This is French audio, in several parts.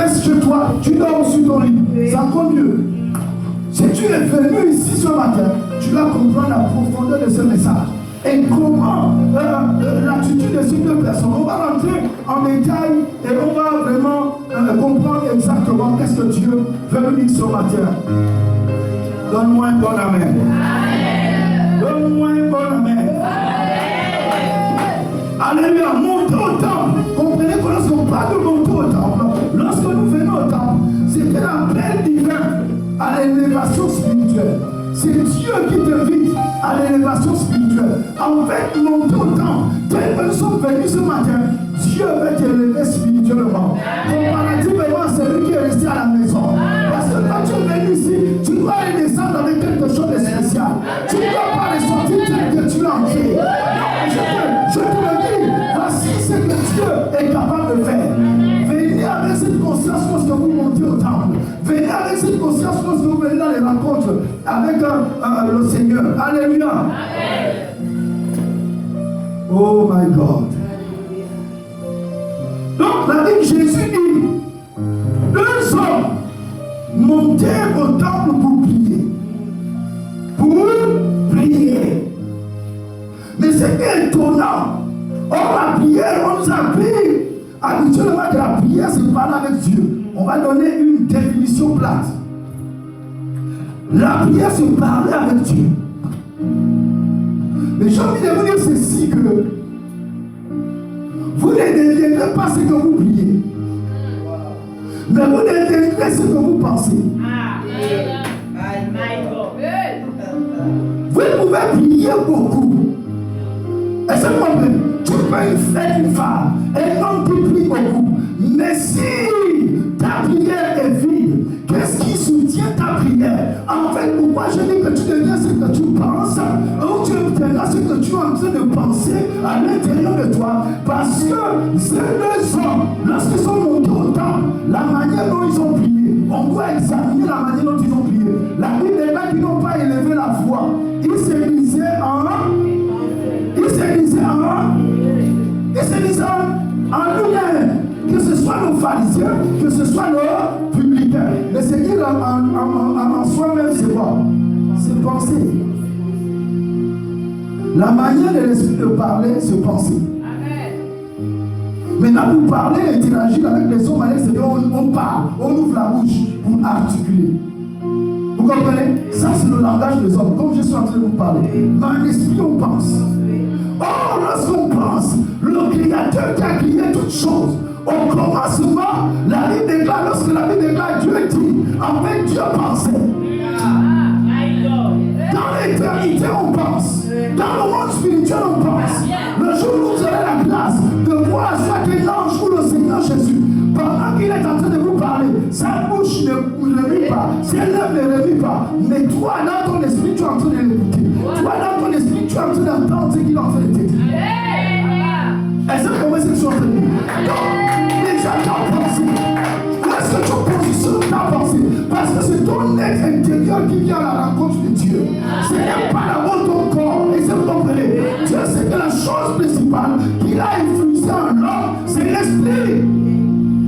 restes chez toi, tu dors sur ton lit. C'est encore mieux. Si tu es venu ici ce matin, tu vas comprendre la profondeur de ce message. Et comment l'attitude de ces deux personnes. On va rentrer en détail et on va vraiment comprendre exactement qu'est-ce que Dieu veut nous dire ce matin. Donne-moi un bon amen. Donne-moi un bon amen. Alléluia. Monter au temple. Comprenez que lorsqu'on parle de monter au temple, lorsque nous venons au temple, c'était l'appel divin à l'élévation spirituelle. C'est Dieu qui t'invite à l'élévation spirituelle. En fait, monter au temple, tel que nous sommes venus ce matin, Dieu veut t'élever spirituellement. Comparativement à celui qui est resté à la maison. Parce que quand tu es venu ici, tu dois aller descendre avec quelque chose de spécial. Tu ne dois pas ressortir tel que tu l'as entré. Je te le dis, voici ce que Dieu est capable de faire. Venez avec cette conscience lorsque vous montez au temple. Venez avec cette conscience lorsque vous venez dans les rencontres avec le Seigneur. Alléluia. Amen. Oh my God. Donc, la vie de Jésus dit, deux hommes montèrent au temple pour prier. Pour prier. Mais ce qui est étonnant, la prière, on nous a appris habituellement que la prière, c'est parler avec Dieu. On va donner une définition plate. La prière, c'est parler avec Dieu. Mais j'ai envie de vous dire ceci, que vous ne deviendrez pas ce que vous priez. Mais vous deviendrez ce que vous pensez. Vous pouvez prier beaucoup. Et c'est vrai, tu peux faire une femme, un homme qui prie beaucoup. Mais si ta prière est vide, qu'est-ce qui soutient ta prière? En fait, pourquoi je dis que tu deviens ce que tu penses, ou tu obtiendras ce que tu es en train de penser à l'intérieur de toi? Parce que ces deux hommes, lorsqu'ils sont montés au temple, la manière dont ils ont prié, on doit examiner la manière dont ils ont prié. La Bible est là qu'ils n'ont pas élevé la voix. Ils se disaient en nous-mêmes, que ce soit nos pharisiens, que ce soit nos publicains. Mais ce qu'il a en soi-même, c'est quoi? C'est penser. La manière de l'esprit de parler, c'est penser. Maintenant, pour parler, interagir avec les hommes, on parle, on ouvre la bouche pour articuler. Vous comprenez? Ça, c'est le langage des hommes, comme je suis en train de vous parler. Mais en esprit, on pense. Or, lorsqu'on pense, le Créateur qui a créé toutes choses, au commencement, la Bible déclare, lorsque la Bible déclare, Dieu dit, en fait, Dieu pensait. Dans l'éternité, on pense. Dans le monde spirituel, on pense. Le jour où vous aurez la grâce de voir soit quel ange ou le Seigneur Jésus, pendant qu'il est en train de vous parler, sa bouche ne remue pas, ses lèvres ne remuent pas, mais toi, dans ton esprit, tu es en train de l'écouter. Toi, dans ton esprit, tu es en train d'entendre ce qu'il est en train de te dire. Est-ce que vous comprenez ce que je suis en train de dire? Donc, déjà, ta pensée. Où est-ce que tu positionnes ta pensée? Parce que c'est ton être intérieur qui vient à la rencontre de Dieu. Ce n'est pas la voix de ton corps. Et ça, vous comprenez? Dieu sait que la chose principale qu'il a influencé en l'homme, c'est l'esprit.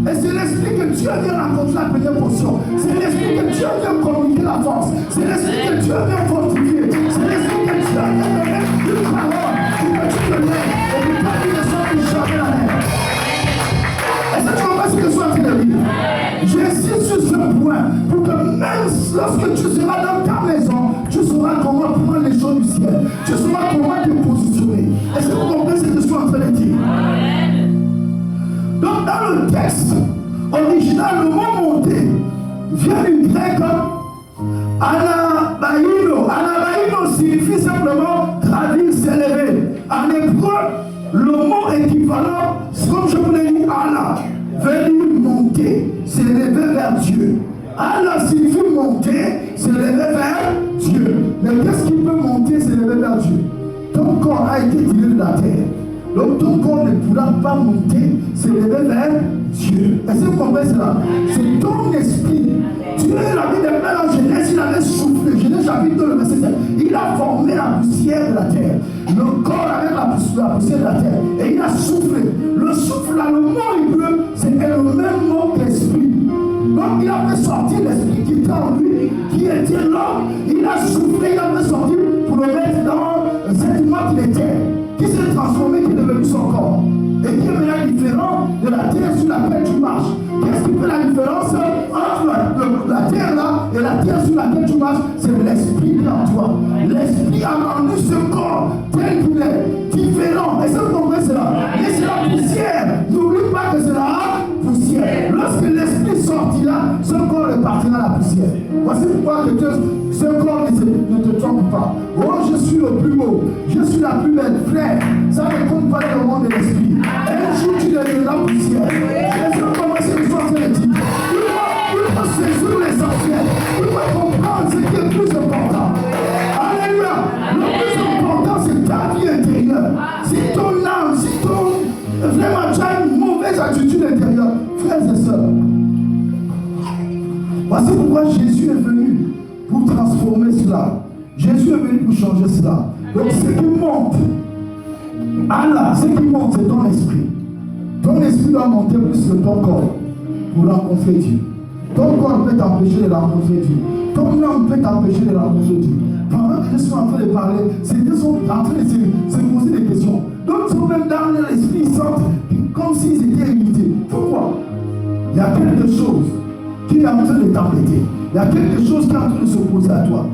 Et c'est l'esprit que Dieu vient rencontrer la première portion. C'est l'esprit que Dieu vient communiquer la force. C'est l'esprit que Dieu vient fortifier. C'est l'esprit que Dieu vient donner une parole pour que tu te lèves et que pas qu'il ne soit plus jamais la mer. Est-ce que tu comprends ce que je suis en train de dire? J'insiste sur ce point pour que même lorsque tu seras dans ta maison, tu sauras comment prendre les choses du ciel. Tu sauras comment te positionner. Est-ce que vous comprenez ce que je suis en train de dire? Donc dans le texte original, le mot monter vient du grec anabaïno. Anabaïno signifie simplement gravir, s'élever. En hébreu, le mot équivalent, comme je vous l'ai dit, Allah, veut dire monter, s'élever vers Dieu. Allah signifie monter, s'élever vers Dieu. Mais qu'est-ce qui peut monter, s'élever vers Dieu? Ton corps a été tiré de la terre. Donc ton corps ne pourra pas monter, s'élever vers Dieu. Est-ce que vous comprenez cela? C'est ton esprit. Dieu, la Bible dans Genèse, il avait soufflé. Genèse chapitre 2, le verset 7. Il a formé la poussière de la terre. Le corps avec la poussière de la terre. Et il a soufflé. Le souffle, là, le mot hébreu, c'est le même mot qu'esprit. marches. Qu'est-ce qui fait la différence entre la terre là et la terre sur laquelle tu marches? C'est l'esprit qui est en toi. L'esprit a rendu ce corps tel qu'il est, différent. Est-ce que vous comprenez cela? Et c'est la poussière. N'oublie pas que c'est la poussière. Lorsque l'esprit sortira, ce corps repartira à la poussière. Voici pourquoi ce corps ne te trompe pas. Oh, je suis le plus beau, je suis la plus belle, frère. Ça ne compte pas dans le monde de l'esprit. Un jour tu deviendras la poussière. Et ça commence à sortir les types. Il faut saisir l'essentiel. Il faut comprendre ce qui est plus important. Alléluia. Le plus important, c'est ta vie intérieure. Si ton âme, si ton vraiment tu as une mauvaise attitude intérieure, frères et sœurs, voici pourquoi Jésus est venu pour transformer cela. Jésus est venu pour changer cela. Donc ce qui monte, Allah, ce qui monte, c'est ton esprit. Ton esprit doit monter plus que ton corps pour rencontrer Dieu. Ton corps peut t'empêcher de rencontrer Dieu. Ton âme peut t'empêcher de rencontrer Dieu. Pendant que je suis en train de parler, ils sont en train de se poser des questions. D'autres sont même dans l'esprit, ils sentent comme s'ils étaient limités. Pourquoi? Il y a quelque chose qui est en train de t'embêter. Il y a quelque chose qui est en train de s'opposer à toi.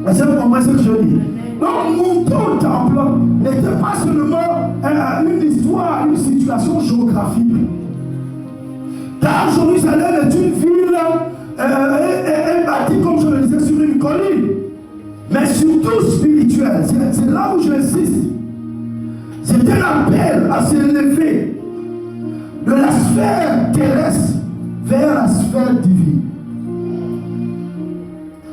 Est-ce que vous comprenez ce que je dis? Donc, monter au temple n'était pas seulement une histoire, une situation géographique. Car Jérusalem est une ville bâtie, comme je le disais, sur une colline. Mais surtout spirituelle. C'est là où j'insiste. C'était l'appel à s'élever de la sphère terrestre vers la sphère divine.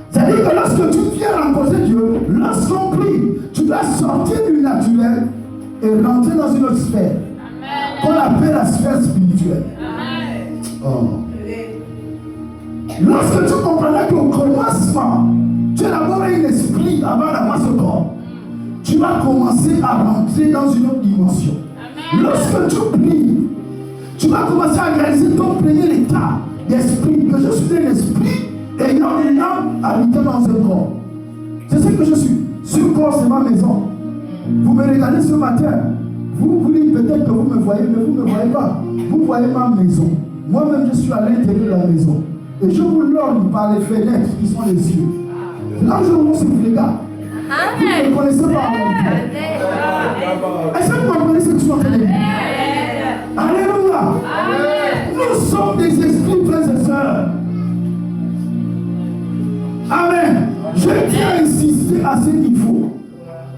C'est-à-dire que lorsque tu viens rencontrer Dieu, lorsqu'on prie, tu dois sortir du naturel et rentrer dans une autre sphère. Qu'on appelle la sphère spirituelle. Oh. Lorsque tu comprendras qu'au commencement, tu as d'abord un esprit avant d'avoir ce corps, tu vas commencer à rentrer dans une autre dimension. Lorsque tu pries, tu vas commencer à réaliser ton premier état d'esprit, que je suis un esprit ayant une âme habitant dans un corps. C'est ce que je suis. Ce corps, c'est ma maison. Vous me regardez ce matin. Vous dites peut-être que vous me voyez, mais vous ne me voyez pas. Vous voyez ma maison. Moi-même, je suis à l'intérieur de la maison. Et je vous l'orne par les fenêtres qui sont les yeux. C'est là où je vous montre les gars. Vous ne connaissez pas. Est-ce que vous comprenez ce que je suis en train de dire? Alléluia. Nous sommes des esprits, frères et sœurs. Amen. Je tiens à insister à ce niveau.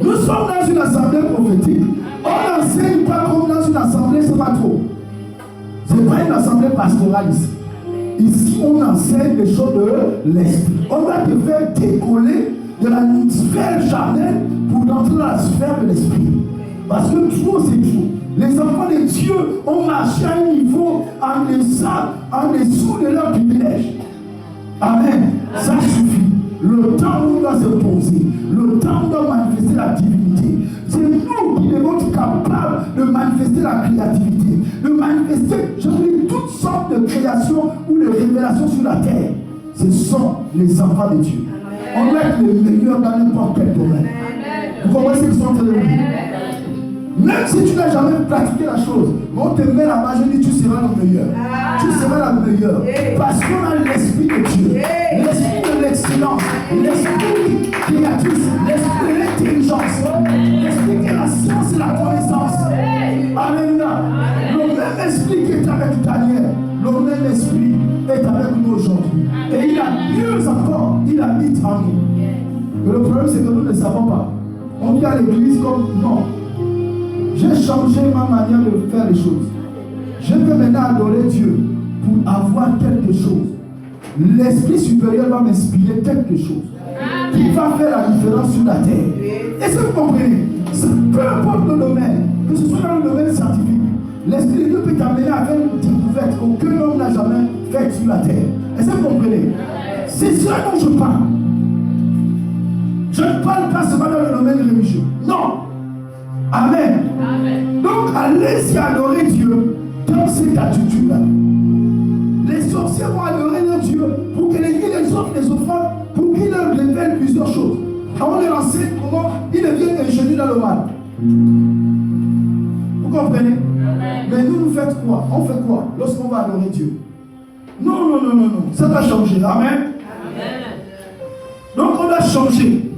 Nous sommes dans une assemblée prophétique. On n'enseigne pas comme dans une assemblée, c'est pas trop. C'est pas une assemblée pastorale ici. Ici, on enseigne les choses de l'esprit. On va te faire décoller de la sphère charnelle pour entrer dans la sphère de l'esprit. Parce que trop, c'est trop. Les enfants de Dieu ont marché à un niveau en dessous de leur privilège. Amen. Ça suffit. Le temps où on doit se poser, le temps où on doit manifester la divinité. C'est nous qui devons être capables de manifester la créativité, de manifester, je vous dis, toutes sortes de créations ou de révélations sur la terre. Ce sont les enfants de Dieu. On doit être les meilleurs dans n'importe quel domaine. Vous comprenez ce qu'ils sont en train de dire? Même si tu n'as jamais pratiqué la chose, on te met là-bas, je dis tu seras le meilleur. Tu seras la meilleure. Parce qu'on a l'esprit de Dieu, l'esprit de l'excellence, l'esprit créatif, l'esprit de l'intelligence, l'esprit qui est la science et la connaissance. Alléluia. Le même esprit qui est avec Daniel, le même esprit est avec nous aujourd'hui. Et il a mieux encore, il habite en nous. Mais le problème c'est que nous ne savons pas. On vient à l'église comme non. J'ai changé ma manière de faire les choses. Je peux maintenant adorer Dieu pour avoir quelque chose. L'esprit supérieur va m'inspirer quelque chose qui va faire la différence sur la terre. Est-ce que vous comprenez? Peu importe le domaine, que ce soit dans le domaine scientifique, l'esprit de Dieu peut t'amener à faire une découverte qu'aucun homme n'a jamais faite sur la terre. Est-ce que vous comprenez? C'est cela dont je parle. Je ne parle pas seulement dans le domaine religieux. Non. Amen. Amen. Donc, allez-y adorer Dieu dans cette attitude-là. Les sorciers vont adorer leur Dieu pour que les offrent les offrandes, pour qu'ils leur révèlent plusieurs choses. On leur enseigne comment ils deviennent ingénieux dans le mal. Vous comprenez? Mais nous faites quoi? On fait quoi lorsqu'on va adorer Dieu? Non. Ça va changer. Amen. Donc on doit changer.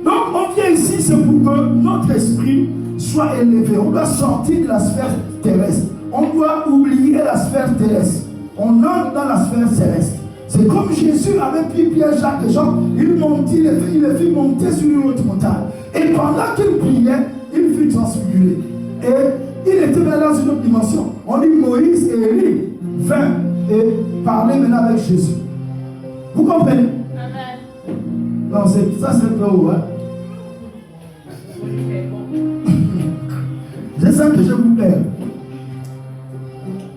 Donc on vient ici, c'est pour que notre esprit soit élevé. On doit sortir de la sphère terrestre. On doit oublier la sphère terrestre. On entre dans la sphère céleste. C'est comme Jésus avait pris Pierre, Jacques et Jean. Il les fit monter sur une autre montagne. Et pendant qu'il priait, il fut transfiguré. Et il était dans une autre dimension. On dit Moïse et Élie vinrent et parlaient maintenant avec Jésus. Vous comprenez? Non, ça c'est un peu haut. Hein? C'est ça que je vous plaire.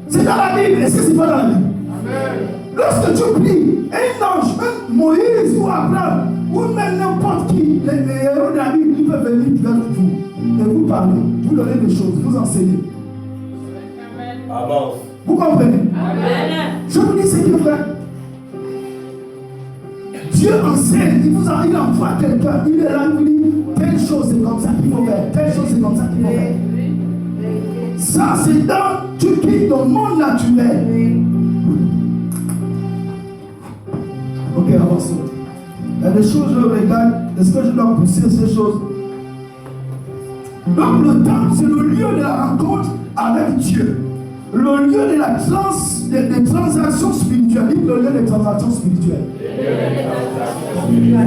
C'est dans la Bible. Est-ce que c'est pas dans la Bible? Amen. Lorsque tu pries, un ange, même Moïse ou Abraham, ou même n'importe qui, les héros de la Bible, ils peuvent venir vers vous et vous parler, vous donner des choses, vous enseigner. Amen. Vous comprenez? Amen. Je vous dis ce qu'il fait. Dieu enseigne, il envoie quelqu'un, il est là, il vous dit, telle chose c'est comme ça qu'il faut faire, telle chose c'est comme ça qu'il faut faire. Ça c'est dans, tu quittes ton monde naturel. Ok, avançons. Il y a des choses, je regarde, est-ce que je dois pousser ces choses? Donc le temple, c'est le lieu de la rencontre avec Dieu. Le lieu de la des transactions spirituelles. Le lieu des transactions spirituelles.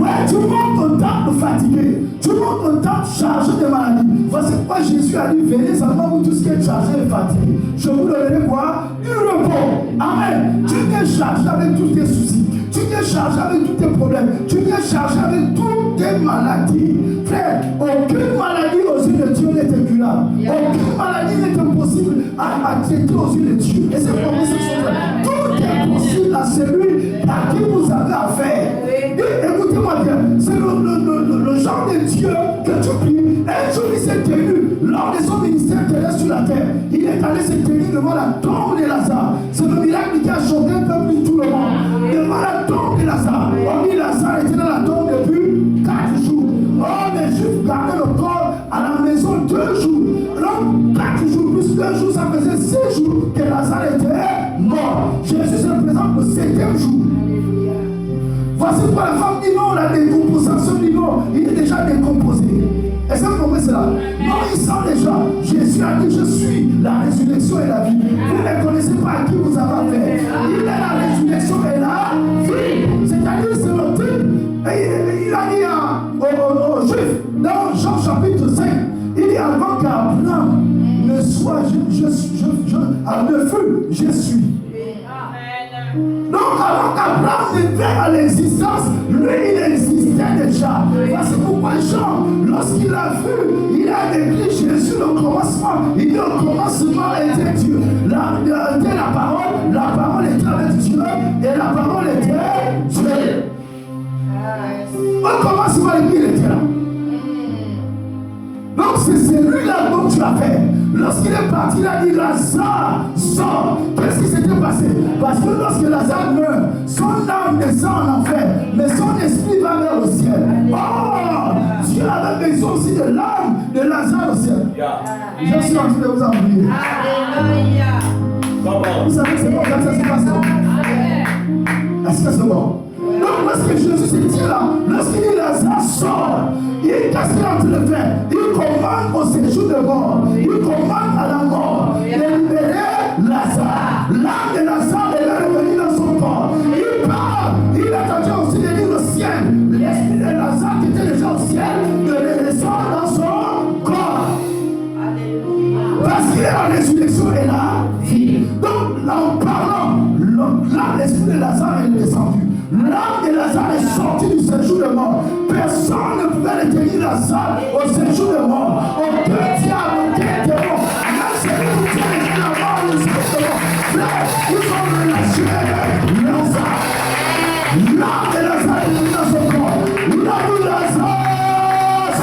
Ouais, tu montes au temple fatigué. Tu montes au temple chargé de maladies. Voici pourquoi Jésus a dit, venez seulement vous tous qui êtes chargés et fatigués. Je vous donnerai quoi? Du repos. Amen. Tu viens chargé avec tous tes soucis. Tu viens chargé avec tous tes problèmes. Tu viens chargé avec toutes tes maladies. Frère, aucune maladie aux yeux de Dieu n'est incurable. Aucune maladie n'est impossible à traiter aux yeux de Dieu. Et c'est pour ça que tout est possible à celui à qui vous avez affaire. Et écoutez-moi bien, c'est le genre de Dieu que tu pries. Un jour il s'est tenu lors de son ministère terrestre sur la terre. Il est allé se tenir devant la tombe de Lazare. C'est le miracle qui a choqué un peu plus tout le monde. Devant la tombe de Lazare. On dit Lazare était dans la tombe depuis 4 jours. Oh, les Juifs gardaient le corps à la maison 2 jours. Donc 4 jours plus 2 jours, ça faisait 6 jours que Lazare était mort. Jésus se présente le 7e jour. Voici pourquoi la femme dit non, la décomposition dit non, il est déjà décomposé. Est-ce que vous comprenez cela? Non, il sent déjà. Jésus a dit, je suis la résurrection et la vie. Vous ne connaissez pas à qui vous avez affaire. Il est la résurrection et la vie. C'est-à-dire, c'est le type. Et il a dit aux Juifs, dans Jean chapitre 5, il dit avant qu'Abraham ne soit, ne fût, je suis. Donc avant qu'Abraham ne vienne à l'existence, lui il existait déjà. Voici pourquoi Jean, lorsqu'il a vu, il a décrit Jésus le commencement. Il dit au commencement était Dieu. Était la parole était avec Dieu, et la parole était Dieu. Au commencement, il était là. Donc c'est celui-là dont tu as fait. Lorsqu'il est parti, il a dit Lazare, sort. Qu'est-ce qui s'était passé? Parce que lorsque Lazare meurt, son âme descend en enfer, mais son esprit va vers le ciel. Oh, Dieu avait besoin aussi de l'âme de Lazare au ciel. Je suis en train de vous en prier. Vous savez que c'est bon, ça se passe. Est-ce que c'est bon? Donc lorsque Jésus se tient là, lorsqu'il dit Lazare sort, qu'est-ce qu'il est en train de faire? Il commande au séjour de mort. Il commande à la mort de libérer Lazare. L'âme de Lazare est revenue dans son corps. Il parle. Il est en train aussi de dire au ciel. L'esprit de Lazare qui était déjà au ciel de descendre dans son corps. Parce qu'il est en résurrection et la vie. Donc là en parlant, l'esprit de Lazare est descendu. L'âme de Lazare est sortie du séjour de mort. Personne ne pouvait retenir Lazare au séjour de mort. Aucun diable, aucun démon. Même celui qui tient la mort, le séjour de mort. Frère, ils ont relâché Lazare. L'âme de Lazare est venue dans son corps. L'âme de Lazare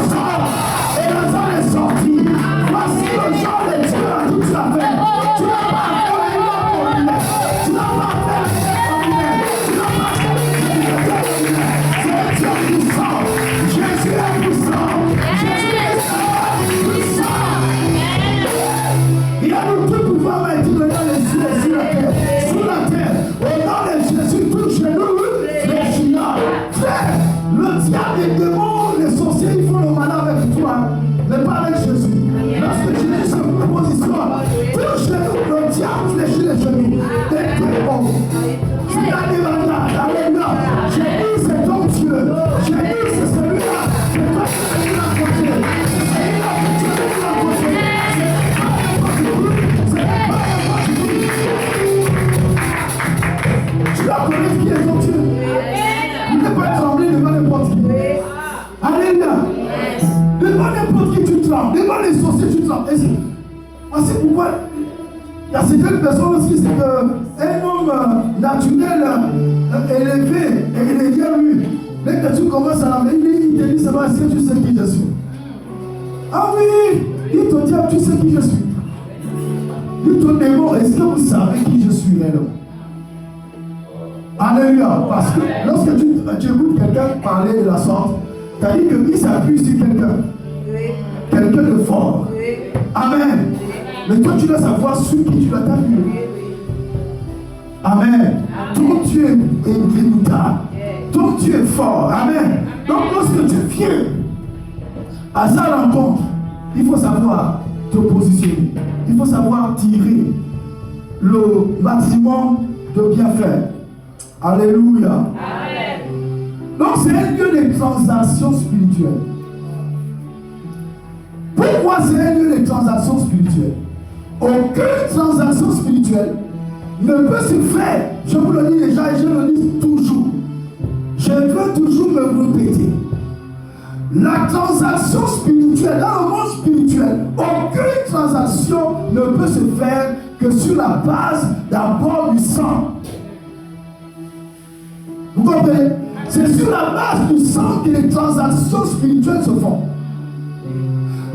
sort. Et Lazare est sorti. Voici le genre de Dieu à toute la fait. Tu n'as pas fait un homme ordinaire. Tu n'as pas fait un homme ordinaire. Tu n'as pas fait c'est Dieu puissant. Jésus est puissant. Jésus est puissant. les genoux. Des démons. Tu as des mandats. Alléluia. J'ai dit c'est ton Dieu. J'ai dit c'est celui-là. C'est toi qui l'as apporté. C'est celui-là que tu l'as apporté. Tu dois connaître qui est ton Dieu. Tu ne peux pas trembler devant n'importe qui. Alléluia. Devant n'importe qui tu trembles. Devant les sorciers tu trembles. Voici pourquoi il y a certaines personnes aussi, c'est qu'un homme naturel élevé et il est derrière lui. Dès que tu commences à l'amener, il te dit seulement est-ce que tu sais qui je suis. Ah oui, dis ton diable, tu sais qui je suis. Dis ton démon, est-ce que vous savez qui je suis réellement? Alléluia. Parce que lorsque tu écoutes quelqu'un parler de la sorte, tu as dit qu'il s'appuie sur quelqu'un. Quelqu'un de fort. Amen. Mais toi, tu dois savoir sur qui tu dois t'appuyer. Amen. Ton Dieu est redoutable. Ton Dieu est fort. Amen. Donc, lorsque tu viens à sa rencontre, il faut savoir te positionner. Il faut savoir tirer le maximum de bienfaits. Alléluia. Amen. Donc, c'est un lieu de transaction spirituelle. Pourquoi c'est un lieu de transaction spirituelle? Aucune transaction spirituelle ne peut se faire. Je vous le dis déjà et je le dis toujours. Je veux toujours me répéter. La transaction spirituelle, dans le monde spirituel, aucune transaction ne peut se faire que sur la base d'abord du sang. Vous comprenez? C'est sur la base du sang que les transactions spirituelles se font.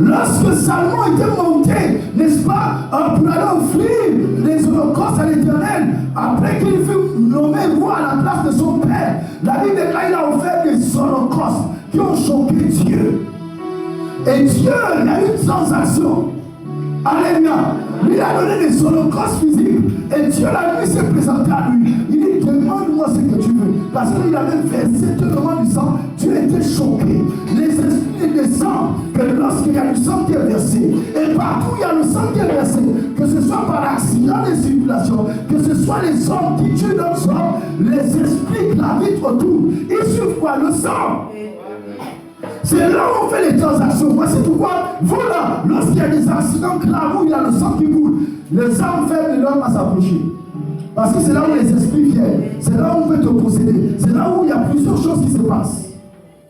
Lorsque Salomon était monté, n'est-ce pas, pour aller offrir les holocaustes à l'Éternel, après qu'il fut nommé roi à la place de son père, la Bible déclare qu'il a offert des holocaustes qui ont choqué Dieu. Et Dieu, il a eu une transaction. Alléluia. Lui a donné des holocaustes physiques. Et Dieu l'a lui s'est présenté à lui. Il dit, demande-moi ce que tu veux. Parce qu'il avait versé tout le monde du sang. Dieu était choqué. Les esprits descendent que lorsqu'il y a du sang qui est versé, et partout il y a le sang qui est versé, que ce soit par accident de circulation, que ce soit les hommes qui tuent d'autres hommes, les esprits gravitent autour. Ils suivent quoi? Le sang. C'est là où on fait les transactions. Voici pourquoi, voilà, lorsqu'il y a des accidents graves où il y a le sang qui coule, les âmes faibles ne doivent pas s'approcher. Parce que c'est là où les esprits viennent. C'est là où on peut te posséder. C'est là où il y a plusieurs choses qui se passent.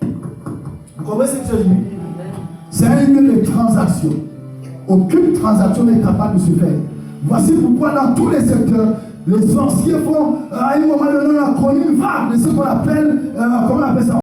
Vous comprenez ce que je dis? C'est un lieu de transaction. Aucune transaction n'est capable de se faire. Voici pourquoi dans tous les secteurs, les sorciers font, à un moment donné, on a connu une vague de ce qu'on appelle, comment on appelle ça?